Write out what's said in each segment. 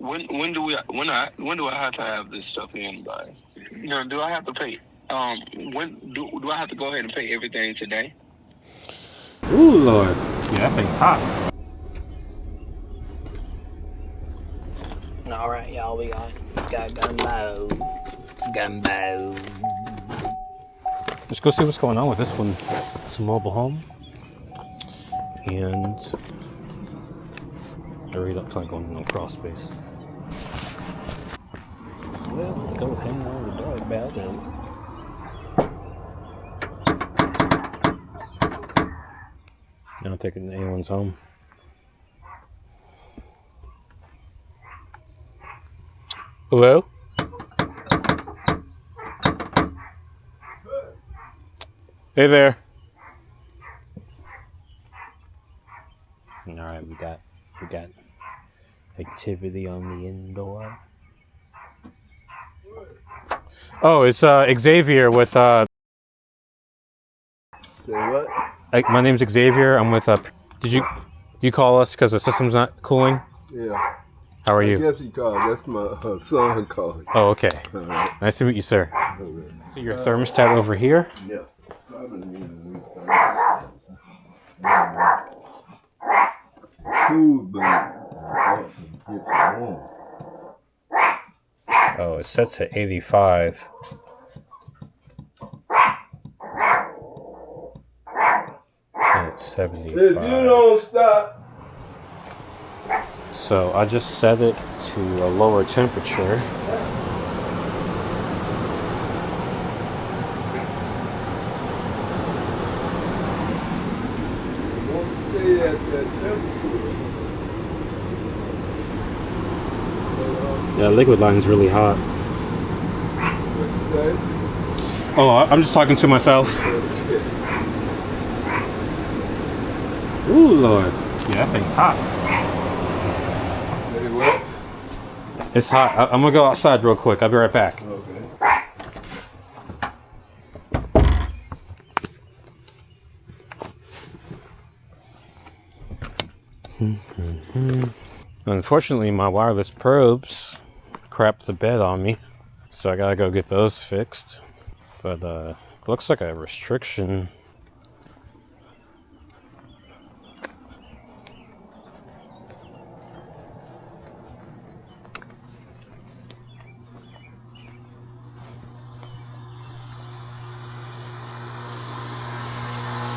when do I have to have this stuff in by? You know, do I have to pay? When do I have to go ahead and pay everything today? Ooh, Lord. Yeah, that thing's hot. All right, y'all, we got gumbo. Gumbo. Let's go see what's going on with this one. It's a mobile home. And I read up like going no crawl space. Well, let's go hang on the doorbell then. Not taking anyone's home. Hello? Hey there. All right, we got activity on the indoor. Oh, it's Xavier with Say what? my name's Xavier. I'm with did you call us because the system's not cooling? Yeah. How are you? I guess he called. That's my son calling. Oh, okay. All right. Nice to meet you, sir. All right. See your thermostat over here. Yeah. Oh, it sets at 85. And it's 75. If you don't stop. So I just set it to a lower temperature. Don't stay at that temperature. Yeah, liquid line's really hot. What you say? Oh, I'm just talking to myself. Ooh, Lord. Yeah, that thing's hot. Say what? It's hot. I'm gonna go outside real quick. I'll be right back. Okay. Unfortunately, my wireless probes crapped the bed on me, so I gotta go get those fixed. But looks like a restriction.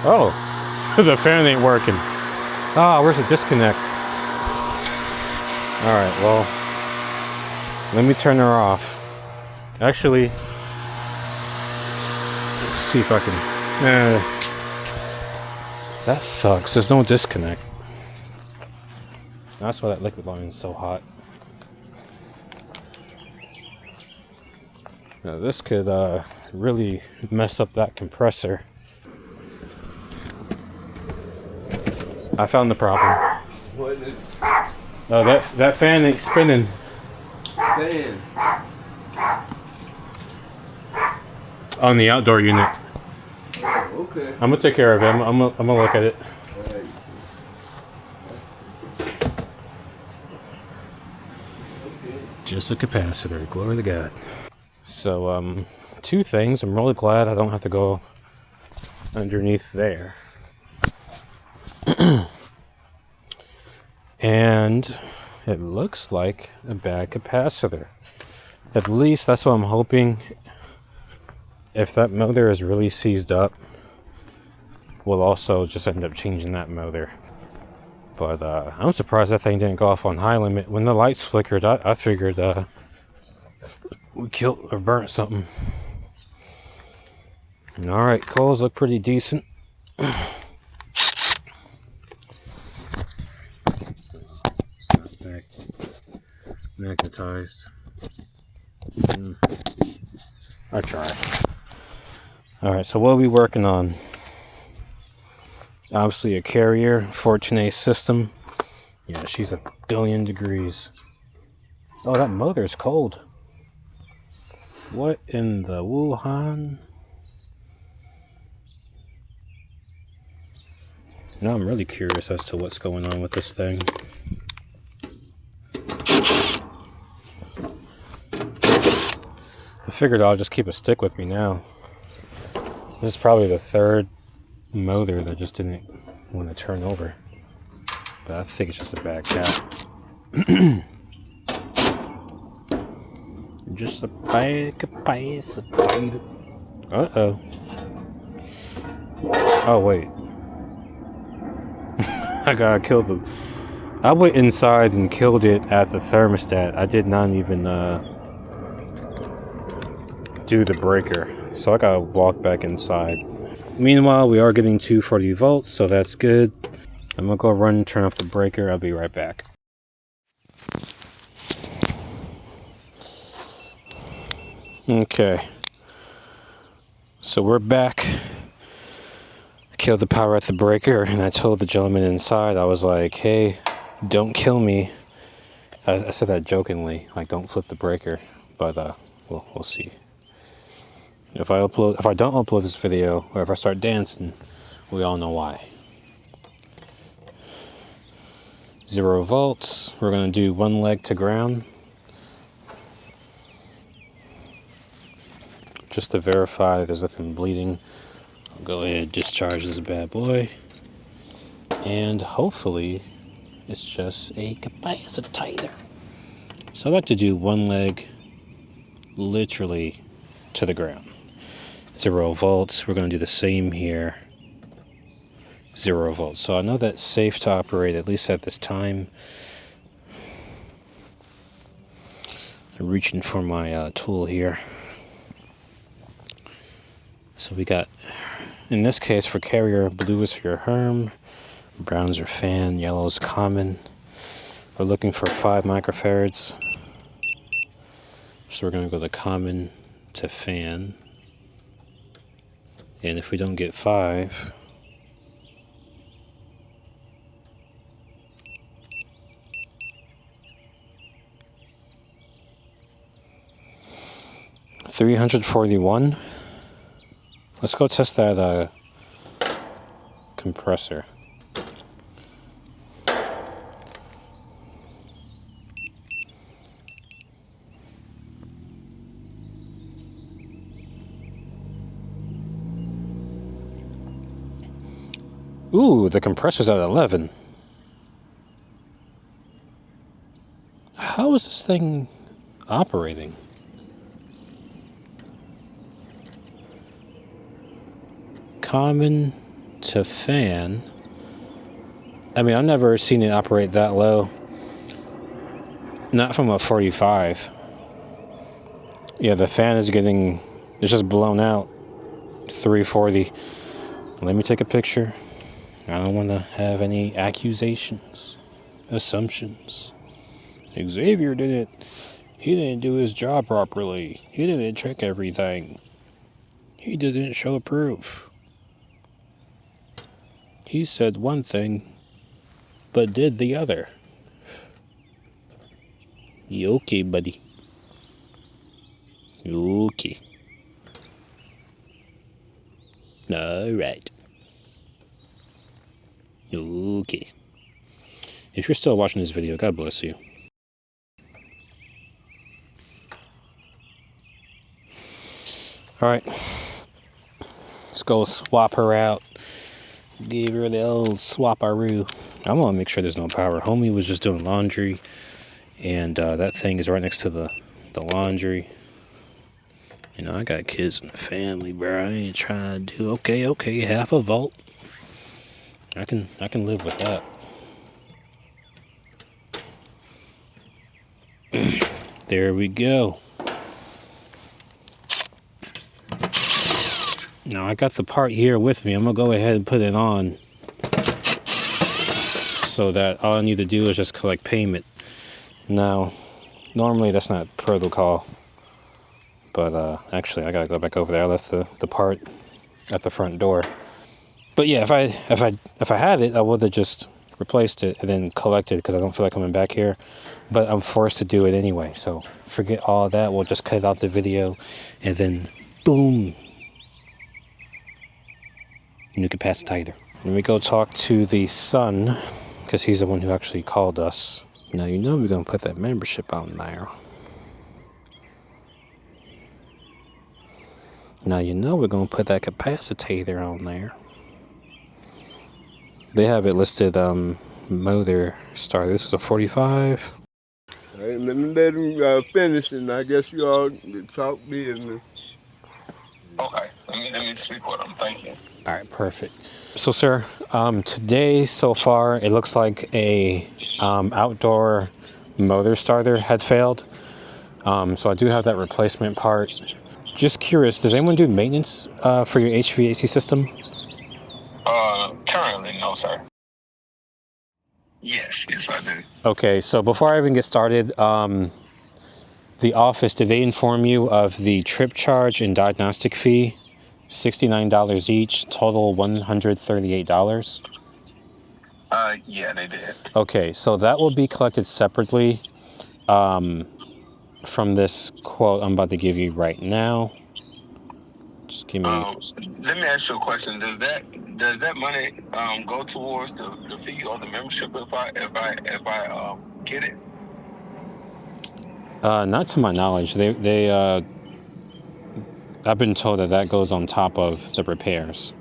Oh, the fan ain't working. Ah, where's the disconnect? All right, well, let me turn her off. Actually, let's see if I can. That sucks. There's no disconnect. That's why that liquid line is so hot. Now this could really mess up that compressor. I found the problem. What is Oh, that fan ain't spinning. fan? On the outdoor unit. Oh, okay. I'm gonna take care of it. I'm gonna look at it. All right. Okay. Just a capacitor. Glory to God. So, two things. I'm really glad I don't have to go underneath there. And it looks like a bad capacitor. At least that's what I'm hoping. If that motor is really seized up, we'll also just end up changing that motor. But I'm surprised that thing didn't go off on high limit. When the lights flickered, I figured we killed or burnt something. Alright, coils look pretty decent. It's not magnetized. I try. Alright, so what are we working on? Obviously a carrier, 14A system. Yeah, she's 1,000,000,000 degrees. Oh, that motor's cold. What in the Wuhan? Now I'm really curious as to what's going on with this thing. figured I'll just keep a stick with me now. This is probably the third motor that just didn't want to turn over. But I think it's just a bad cat. Just a bag of pies of potato. Uh-oh. Oh, wait. I gotta kill them. I went inside and killed it at the thermostat. I did not even do the breaker. So I gotta walk back inside. Meanwhile, we are getting 240 volts, so that's good. I'm gonna go run and turn off the breaker. I'll be right back. Okay. So we're back. Killed the power at the breaker, and I told the gentleman inside, I was like, hey, don't kill me. I said that jokingly, like, don't flip the breaker, but we'll see. If I don't upload this video, or if I start dancing, we all know why. 0 volts. We're gonna do 1 leg to ground, just to verify there's nothing bleeding. I'll go ahead and discharge this bad boy, and hopefully it's just a capacitor. So I like to do 1 leg literally to the ground. 0 volts. We're going to do the same here. 0 volts. So I know that's safe to operate, at least at this time. I'm reaching for my tool here. So we got, in this case for carrier, blue is for your Herm, browns are fan, yellow is common. We're looking for 5 microfarads. So we're going to go to common to fan. And if we don't get 5, $341. Let's go test that compressor. Ooh, the compressor's at 11. How is this thing operating? Common to fan. I mean, I've never seen it operate that low. Not from a 45. Yeah, the fan is getting, it's just blown out. 340. Let me take a picture. I don't want to have any accusations, assumptions. Xavier did it. He didn't do his job properly. He didn't check everything. He didn't show proof. He said one thing, but did the other. You okay, buddy? You okay? All right. Okay. If you're still watching this video, God bless you. Alright. Let's go swap her out. Give her the old swap-a-roo. I'm gonna make sure there's no power. Homie was just doing laundry, and that thing is right next to the laundry. You know, I got kids and a family, bro. I ain't trying to do okay, half a volt. I can live with that. There we go. Now I got the part here with me. I'm gonna go ahead and put it on, so that all I need to do is just collect payment. Now, normally that's not protocol, but actually I gotta go back over there. I left the part at the front door. But yeah, if I had it, I would have just replaced it and then collected, because I don't feel like coming back here. But I'm forced to do it anyway, so forget all that. We'll just cut out the video, and then boom, new capacitor. Let me go talk to the son, because he's the one who actually called us. Now you know we're gonna put that membership on there. Now you know we're going to put that capacitator on there. They have it listed motor start. This is a 45. All right, let him finish, and I guess you all talk business. Okay, let me speak with him. Thank you. All right, perfect. So, sir, today so far it looks like a outdoor motor starter had failed. So I do have that replacement part. Just curious, does anyone do maintenance for your HVAC system? Currently, no, sir. Yes, I do. Okay, so before I even get started, the office, did they inform you of the trip charge and diagnostic fee? $69 each, total $138. Yeah, they did. Okay, so that will be collected separately from this quote I'm about to give you right now. Just give me. Let me ask you a question. Does that money go towards the fee or the membership if I get it? Not to my knowledge. They I've been told that goes on top of the repairs.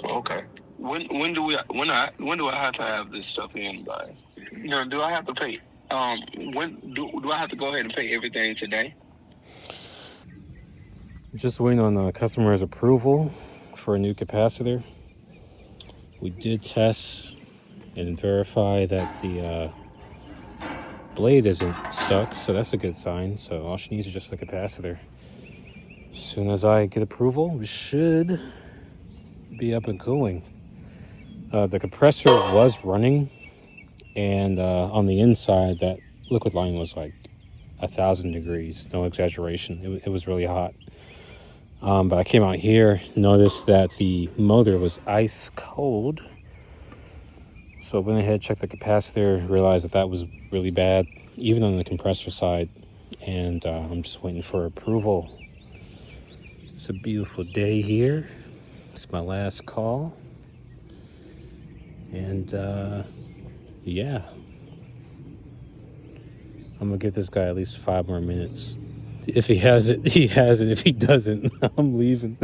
Okay. When do I have to have this stuff in by? Do I have to pay? When do I have to go ahead and pay everything today? Just waiting on the customer's approval for a new capacitor. We did test and verify that the blade isn't stuck, so that's a good sign. So all she needs is just the capacitor. As soon as I get approval, we should be up and cooling. The compressor was running, and on the inside, that liquid line was like 1,000 degrees, no exaggeration. It was really hot. But I came out here, noticed that the motor was ice cold. So I went ahead, checked the capacitor, realized that was really bad, even on the compressor side. And I'm just waiting for approval. It's a beautiful day here. It's my last call. And yeah. I'm gonna give this guy at least 5 more minutes. If he has it, he has it. If he doesn't, I'm leaving.